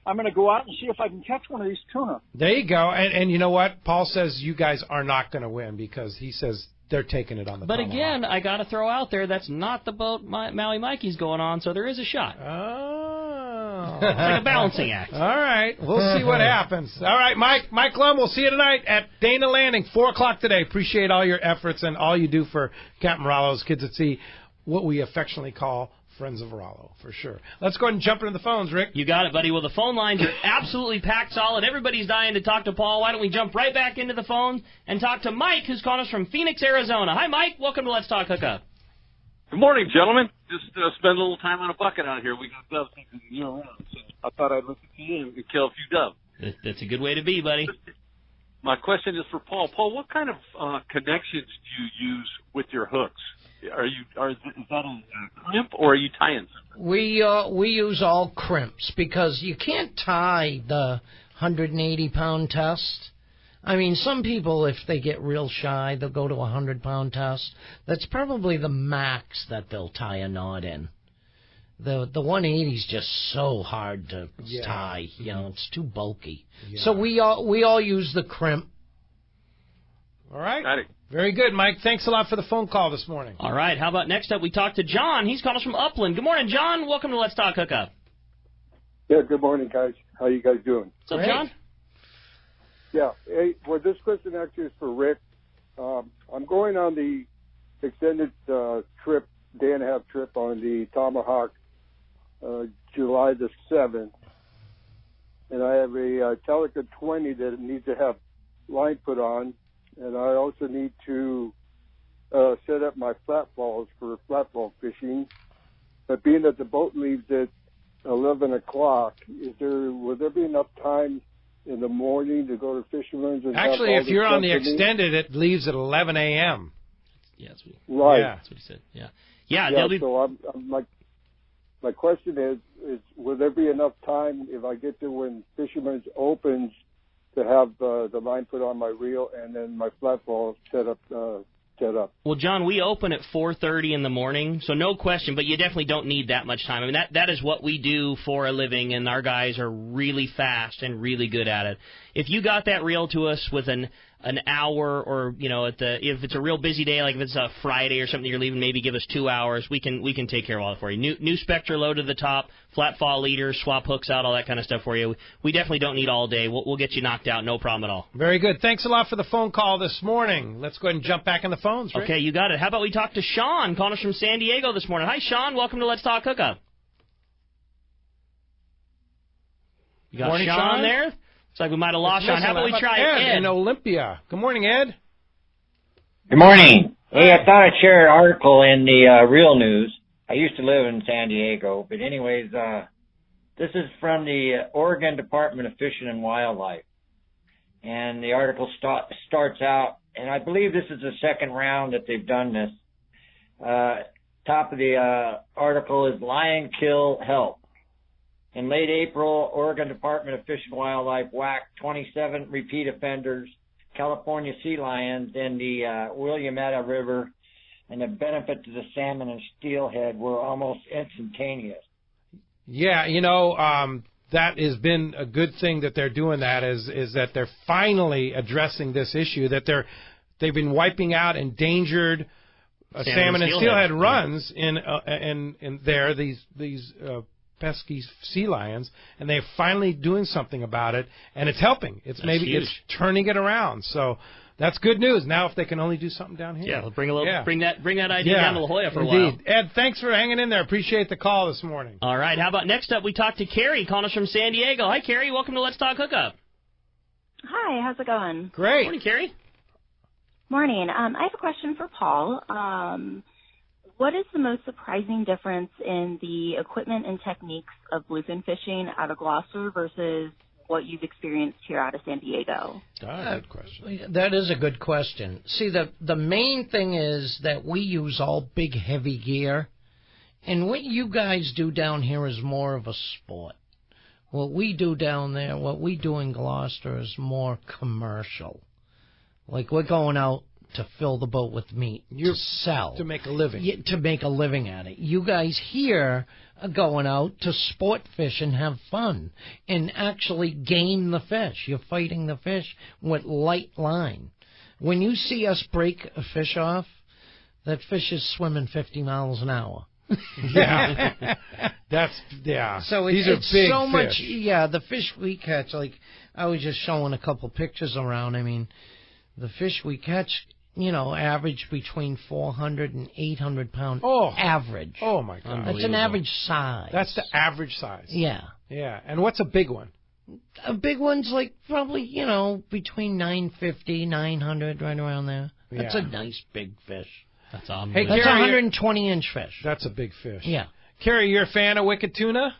I'm going to go out and see if I can catch one of these tuna. There you go. And you know what? Paul says you guys are not going to win because he says they're taking it on the But tomahawk. again, I got to throw out there, that's not the boat Maui Mikey's going on, so there is a shot. Oh. It's like a balancing act. All right. We'll see what happens. All right, Mike Lum, we'll see you tonight at Dana Landing, 4 o'clock today. Appreciate all your efforts and all you do for Captain Rallo's Kids at Sea, what we affectionately call Friends of Rallo, for sure. Let's go ahead and jump into the phones, Rick. You got it, buddy. Well, the phone lines are absolutely packed solid. Everybody's dying to talk to Paul. Why don't we jump right back into the phone and talk to Mike, who's calling us from Phoenix, Arizona. Hi, Mike. Welcome to Let's Talk Hookup. Good morning, gentlemen. Just spend a little time on a bucket out here. We got dove season year-round, so I thought I'd listen to you and kill a few dove. That's a good way to be, buddy. My question is for Paul. Paul, what kind of connections do you use with your hooks? Is that a crimp or are you tying something? We use all crimps because you can't tie the 180-pound test. I mean, some people, if they get real shy, they'll go to a 100-pound test. That's probably the max that they'll tie a knot in. The 180 is just so hard to tie. You know, it's too bulky. Yeah. So we all use the crimp. All right. Got it. Very good, Mike. Thanks a lot for the phone call this morning. All right. How about next up we talk to John. He's calling us from Upland. Good morning, John. Welcome to Let's Talk Hookup. Yeah, good morning, guys. How you guys doing? What's up, John? Yeah. Hey, well, this question actually is for Rick. I'm going on the extended trip, day-and-a-half trip on the Tomahawk July the 7th. And I have a Telica 20 that needs to have line put on. And I also need to set up my flatfalls for flatfall fishing. But being that the boat leaves at 11 o'clock, will there be enough time in the morning to go to Fisherman's? And actually, if you're on the extended, it leaves at 11 a.m. Yeah, that's what right. Yeah, that's what he said. Yeah. Yeah. So I'm my question is will there be enough time if I get to when Fisherman's opens to have the line put on my reel and then my flatball set up? Well, John, we open at 4:30 in the morning, so no question, but you definitely don't need that much time. I mean, that is what we do for a living, and our guys are really fast and really good at it. If you got that reel to us with an hour, or if it's a real busy day, like if it's a Friday or something you're leaving, maybe give us 2 hours. We can take care of all that for you. New Spectra load to the top, flat fall leaders, swap hooks out, all that kind of stuff for you. We definitely don't need all day. We'll get you knocked out, no problem at all. Very good. Thanks a lot for the phone call this morning. Let's go ahead and jump back in the phones, Rick. Okay, you got it. How about we talk to Sean, calling us from San Diego this morning. Hi, Sean. Welcome to Let's Talk Hookup. You got Morning, Sean there? Looks like we might have lost Sean. How about we try Ed in Olympia? Good morning, Ed. Good morning. Hey, I thought I'd share an article in the Real News. I used to live in San Diego, but anyways, this is from the Oregon Department of Fish and Wildlife. And the article starts out, and I believe this is the second round that they've done this. Top of the article is lion kill help. In late April, Oregon Department of Fish and Wildlife whacked 27 repeat offenders, California sea lions in the Willamette River, and the benefit to the salmon and steelhead were almost instantaneous. Yeah, that has been a good thing that they're doing that, is that they're finally addressing this issue, that they've been wiping out endangered salmon and steelhead runs in there, these pesky sea lions, and they're finally doing something about it, and it's helping. It's turning it around. So that's good news. Now, if they can only do something down here, bring that idea down to La Jolla for a while. Ed, thanks for hanging in there. Appreciate the call this morning. All right. How about next up? We talk to Carrie, calling us from San Diego. Hi, Carrie. Welcome to Let's Talk Hookup. Hi. How's it going? Great. Morning, Carrie. Morning. I have a question for Paul. What is the most surprising difference in the equipment and techniques of bluefin fishing out of Gloucester versus what you've experienced here out of San Diego? Good question. That is a good question. See, the main thing is that we use all big, heavy gear, and what you guys do down here is more of a sport. What we do down there, what we do in Gloucester is more commercial. Like we're going out to fill the boat with meat, to sell. To make a living. Yeah, to make a living at it. You guys here are going out to sport fish and have fun and actually game the fish. You're fighting the fish with light line. When you see us break a fish off, that fish is swimming 50 miles an hour. Yeah. So these it's are big so fish. much. Yeah, the fish we catch. Like I was just showing a couple pictures around. I mean, the fish we catch, average between 400 and 800 pound average. Oh my God! That's an average size. That's the average size. Yeah. Yeah. And what's a big one? A big one's like probably between 950, 900, right around there. That's a nice big fish. That's awesome. Hey, that's Carrie, 120-inch fish. That's a big fish. Yeah. Carrie, you're a fan of Wicked Tuna?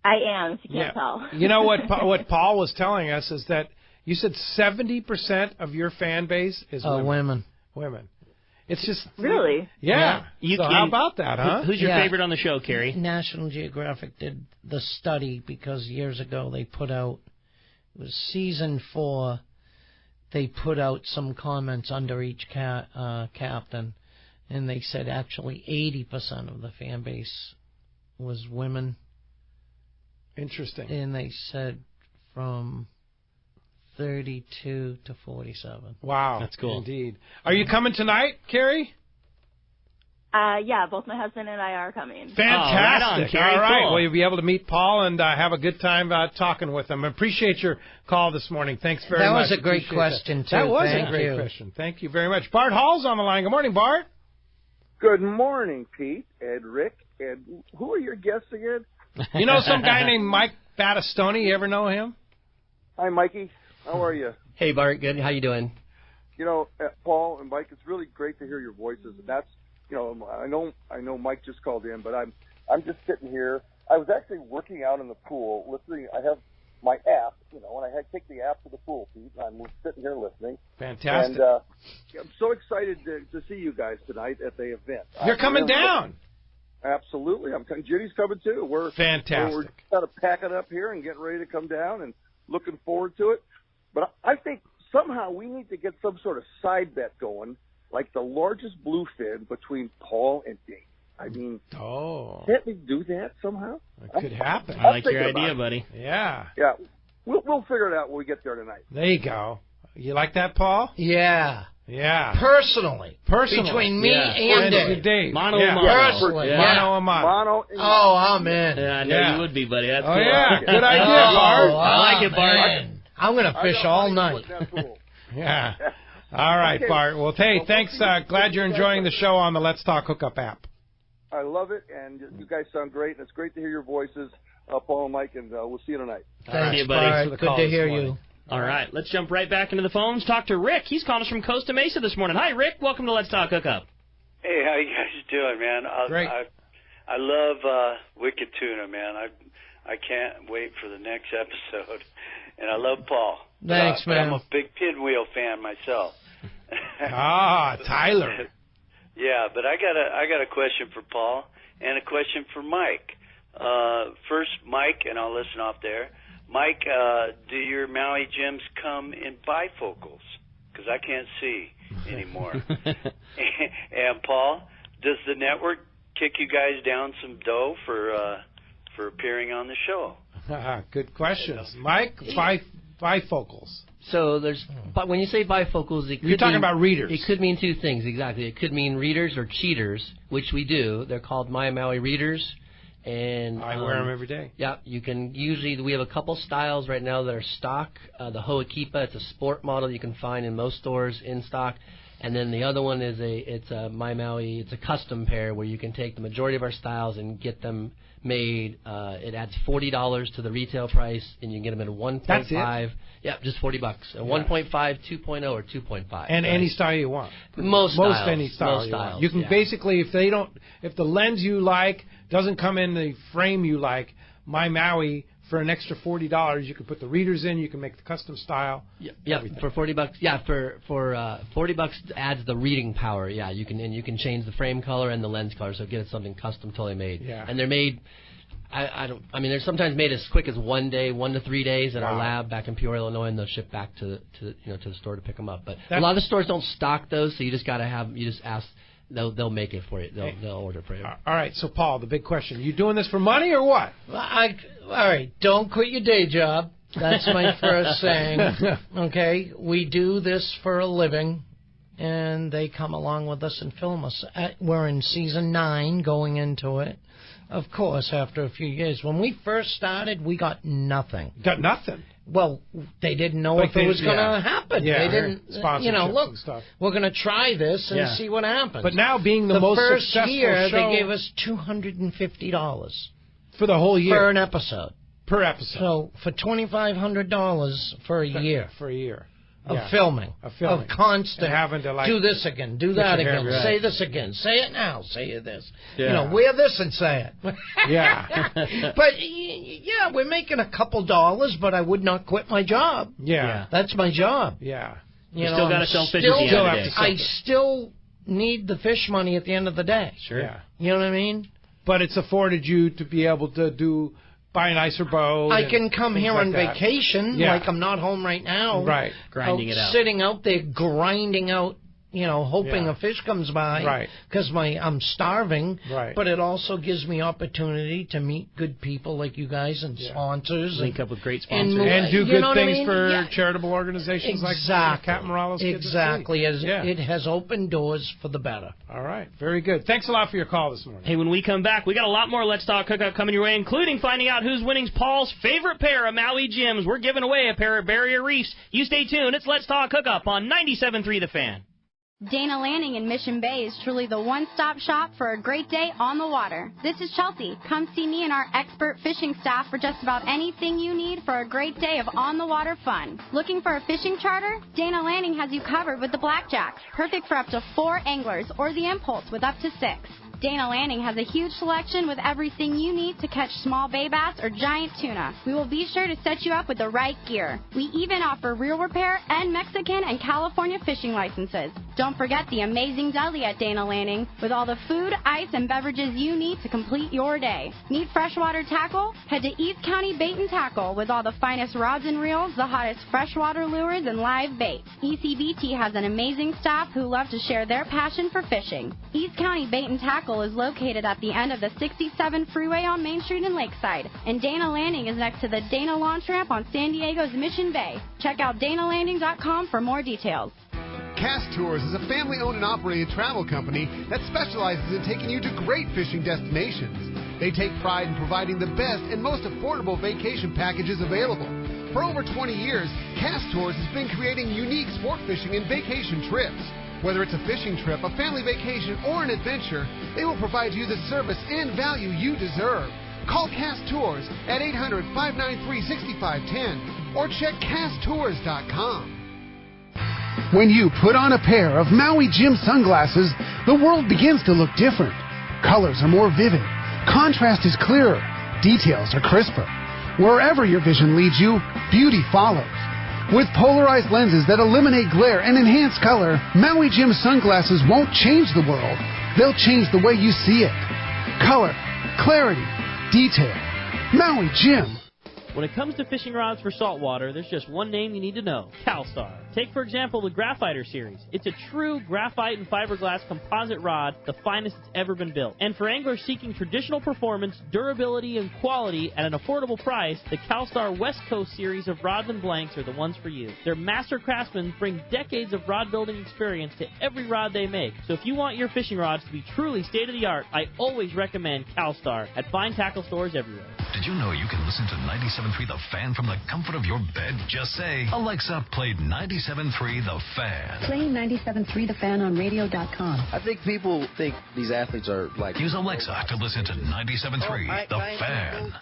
I am, if you can't tell. You know what Paul was telling us is that you said 70% of your fan base is women. Women. It's just... Really? Yeah. So how about that, huh? Who's your favorite on the show, Carrie? National Geographic did the study because years ago they put out, it was season 4, they put out some comments under each captain, and they said actually 80% of the fan base was women. Interesting. And they said from 32 to 47. Wow. That's cool. Indeed. Are you coming tonight, Carrie? Yeah, both my husband and I are coming. Fantastic. right on, Carrie. All right. Cool. Well, you'll be able to meet Paul and have a good time talking with him. I appreciate your call this morning. Thanks very much. That was a great question, too. That was Thank a great you. question. Thank you very much. Bart Hall's on the line. Good morning, Bart. Good morning, Pete and Rick. And who are your guests again? You know some guy named Mike Battistoni? You ever know him? Hi, Mikey. How are you? Hey, Bart. Good. How you doing? Paul and Mike, it's really great to hear your voices. And that's, I know Mike just called in, but I'm just sitting here. I was actually working out in the pool, listening. I have my app, and I take the app to the pool, Pete. I'm sitting here listening. Fantastic. And I'm so excited to see you guys tonight at the event. You're coming down. Absolutely. Judy's coming too. We're fantastic. We're kind of packing up here and getting ready to come down and looking forward to it. But I think somehow we need to get some sort of side bet going, like the largest bluefin between Paul and Dave. I mean, can't we do that somehow? It could happen. I like your idea, buddy. Yeah. Yeah. We'll figure it out when we get there tonight. There you go. You like that, Paul? Yeah. Yeah. Personally. Between me and Dave. Mono a mono. Personally. Yeah. Mono a mono. Oh, I'm in. Yeah, I know you would be, buddy. That's cool. Yeah. Good idea, Bart. I like it, Bart. Man. I'm going to fish all night. Yeah. All right, Bart. Well, hey, thanks. Glad you're enjoying the show on the Let's Talk Hookup app. I love it, and you guys sound great, and it's great to hear your voices, Paul and Mike, and we'll see you tonight. Thanks, you, buddy. Bart. Good to hear you. All right, let's jump right back into the phones. Talk to Rick. He's calling us from Costa Mesa this morning. Hi, Rick. Welcome to Let's Talk Hookup. Hey, how you guys doing, man? Great. I love Wicked Tuna, man. I can't wait for the next episode, and I love Paul. Thanks, man. I'm a big Pinwheel fan myself. Tyler. Yeah, but I got a question for Paul and a question for Mike. First, Mike, and I'll listen off there. Mike, do your Maui gems come in bifocals? Because I can't see anymore. And Paul, does the network kick you guys down some dough for appearing on the show? Good questions, Mike. Bifocals. So but when you say bifocals, you're talking about readers. It could mean two things exactly. It could mean readers or cheaters, which we do. They're called My Maui readers, and I wear them every day. Yeah, you can we have a couple styles right now that are stock. The Hoakipa, it's a sport model you can find in most stores in stock, and then the other one is it's a My Maui. It's a custom pair where you can take the majority of our styles and get them made. It adds $40 to the retail price, and you can get them in a 1.5. That's it? Yeah, just $40. A 1.5, 2.0, or 2.5. And any style you want. Most any style most you styles, want. You can basically, if the lens you like doesn't come in the frame you like, My Maui, for an extra $40, you can put the readers in. You can make the custom style. Yeah, for $40. Yeah, for $40 adds the reading power. Yeah, you can change the frame color and the lens color, so get something custom, totally made. Yeah. And they're made. I don't. I mean, they're sometimes made as quick as 1 day, 1 to 3 days in our lab back in Peoria, Illinois, and they'll ship back to the store to pick them up. But a lot of the stores don't stock those, so you just ask. They'll make it for you. They'll order it for you. All right. So, Paul, the big question: you doing this for money or what? All right. Don't quit your day job. That's my first saying. Okay. We do this for a living, and they come along with us and film us. We're in season 9, going into it. Of course, after a few years. When we first started, we got nothing. Got nothing? Well, they didn't know if it was going to happen. Yeah. They didn't, Sponsorships and stuff. We're going to try this and see what happens. But now being the most successful year, show... they gave us $250. For the whole year? For an episode. Per episode. So, for $2,500 for a year. For a year. Of filming. Of constant. And having to, do this again, do that again, say this again, say it now, say this. Wear this and say it. Yeah. But, we're making a couple dollars, but I would not quit my job. Yeah. That's my job. Yeah. You still got to sell fish at the end of the day. I still need the fish money at the end of the day. Sure. Yeah. You know what I mean? But it's afforded you to be able to buy a nicer boat. I can come here on vacation, like I'm not home right now. Right. Grinding it out. Sitting out there grinding out, hoping a fish comes by. Right. Because I'm starving. Right. But it also gives me opportunity to meet good people like you guys and sponsors. Link up with great sponsors. And do good things for charitable organizations like Captain Morales. Exactly. It has opened doors for the better. All right. Very good. Thanks a lot for your call this morning. Hey, when we come back, we got a lot more Let's Talk Hookup coming your way, including finding out who's winning Paul's favorite pair of Maui Jims. We're giving away a pair of barrier reefs. You stay tuned. It's Let's Talk Hookup on 97.3 The Fan. Dana Landing in Mission Bay is truly the one-stop shop for a great day on the water. This is Chelsea. Come see me and our expert fishing staff for just about anything you need for a great day of on-the-water fun. Looking for a fishing charter? Dana Landing has you covered with the Blackjacks, perfect for up to 4 anglers, or the Impulse with up to 6. Dana Landing has a huge selection with everything you need to catch small bay bass or giant tuna. We will be sure to set you up with the right gear. We even offer reel repair and Mexican and California fishing licenses. Don't forget the amazing deli at Dana Landing with all the food, ice, and beverages you need to complete your day. Need freshwater tackle? Head to East County Bait and Tackle with all the finest rods and reels, the hottest freshwater lures, and live bait. ECBT has an amazing staff who love to share their passion for fishing. East County Bait and Tackle is located at the end of the 67 freeway on Main Street in Lakeside, and Dana Landing is next to the Dana Launch Ramp on San Diego's Mission Bay. Check out danalanding.com for more details. Cast Tours is a family-owned and operated travel company that specializes in taking you to great fishing destinations. They take pride in providing the best and most affordable vacation packages available. For over 20 years, Cast Tours has been creating unique sport fishing and vacation trips. Whether it's a fishing trip, a family vacation, or an adventure, they will provide you the service and value you deserve. Call Cast Tours at 800-593-6510 or check casttours.com. When you put on a pair of Maui Jim sunglasses, the world begins to look different. Colors are more vivid. Contrast is clearer. Details are crisper. Wherever your vision leads you, beauty follows. With polarized lenses that eliminate glare and enhance color, Maui Jim sunglasses won't change the world. They'll change the way you see it. Color, clarity, detail. Maui Jim. When it comes to fishing rods for saltwater, there's just one name you need to know: CalStar. Take, for example, the Graphiter series. It's a true graphite and fiberglass composite rod, the finest that's ever been built. And for anglers seeking traditional performance, durability, and quality at an affordable price, the CalStar West Coast series of rods and blanks are the ones for you. Their master craftsmen bring decades of rod building experience to every rod they make. So if you want your fishing rods to be truly state-of-the-art, I always recommend CalStar at fine tackle stores everywhere. Did you know you can listen to 97.3 The Fan from the comfort of your bed? Just say, Alexa, play 97.3 The Fan. Play 97.3 The Fan on radio.com. I think people think these athletes are like... Use Alexa to listen to 97.3 The Fan.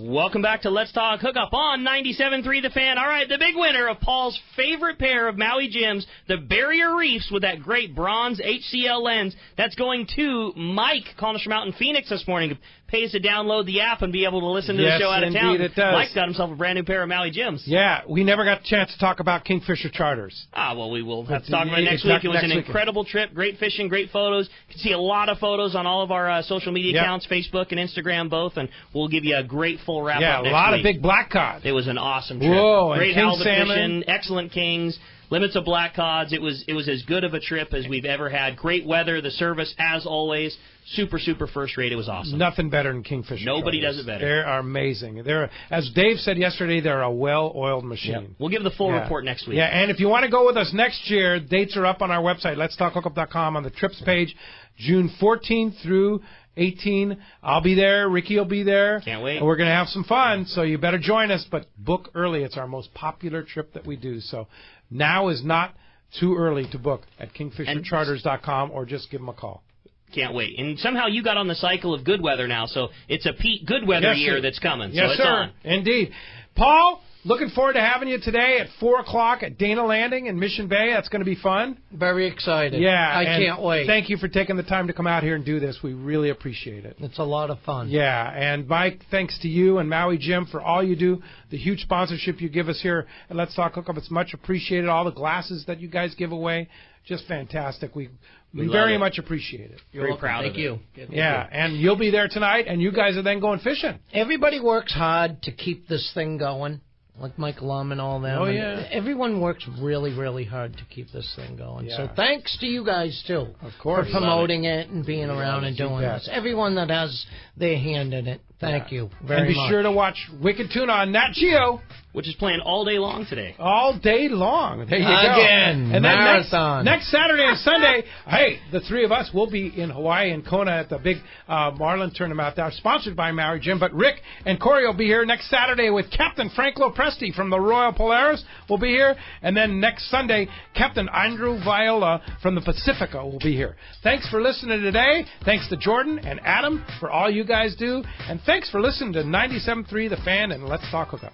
Welcome back to Let's Talk Hookup on 97.3 The Fan. All right, the big winner of Paul's favorite pair of Maui Jims, the Barrier Reefs with that great bronze HCL lens. That's going to Mike, calling us from out in Phoenix this morning. pays to download the app and be able to listen to the show out of town. It does. Mike's got himself a brand new pair of Maui Jims. Yeah, we never got a chance to talk about Kingfisher Charters. Well, we will have to talk about it next week. It was an incredible trip, great fishing, great photos. You can see a lot of photos on all of our social media accounts, Facebook and Instagram both, and we'll give you a great full wrap-up next week. Yeah, a lot of big black cod. It was an awesome trip. Whoa, great and king halibut salmon. fishing, excellent kings. Limits of black cods. It was as good of a trip as we've ever had. Great weather. The service, as always, super first rate. It was awesome. Nothing better than Kingfisher. Nobody Charters. does it better. They are amazing. They're, as Dave said yesterday, they're a well-oiled machine. Yep. We'll give the full report next week. Yeah, and if you want to go with us next year, dates are up on our website, letstalkhookup.com, on the trips page, June 14th through 18. I'll be there. Ricky will be there. Can't wait. And we're going to have some fun, so you better join us, but book early. It's our most popular trip that we do, so now is not too early to book at kingfishercharters.com or just give them a call. Can't wait. And somehow you got on the cycle of good weather now, so it's a Pete good weather year that's coming. Yes, so it's sir. on. Indeed. Paul, looking forward to having you today at 4 o'clock at Dana Landing in Mission Bay. That's going to be fun. Very excited. Yeah. I can't wait. Thank you for taking the time to come out here and do this. We really appreciate it. It's a lot of fun. Yeah. And, Mike, thanks to you and Maui Jim for all you do, the huge sponsorship you give us here at Let's Talk Hookup. It's much appreciated. All the glasses that you guys give away, just fantastic. We very much appreciate it. You're very proud Thank of you. it. Yeah, and you'll be there tonight, and you guys are then going fishing. Everybody works hard to keep this thing going, like Mike Lum and all them. Oh, yeah. And everyone works really hard to keep this thing going. Yeah. So thanks to you guys, too, of course, for promoting it and being around and doing this. Everyone that has their hand in it, thank you very much. And be sure to watch Wicked Tuna on Nat Geo, which is playing all day long today. All day long. There you go. Again, and marathon. Then next Saturday and Sunday, hey, the three of us will be in Hawaii and Kona at the big Marlin tournament out there, sponsored by Maui Jim. But Rick and Corey will be here next Saturday with Captain Frank Lopresti from the Royal Polaris will be here. And then next Sunday, Captain Andrew Viola from the Pacifica will be here. Thanks for listening today. Thanks to Jordan and Adam for all you guys do. And thanks for listening to 97.3 The Fan and Let's Talk Hookup.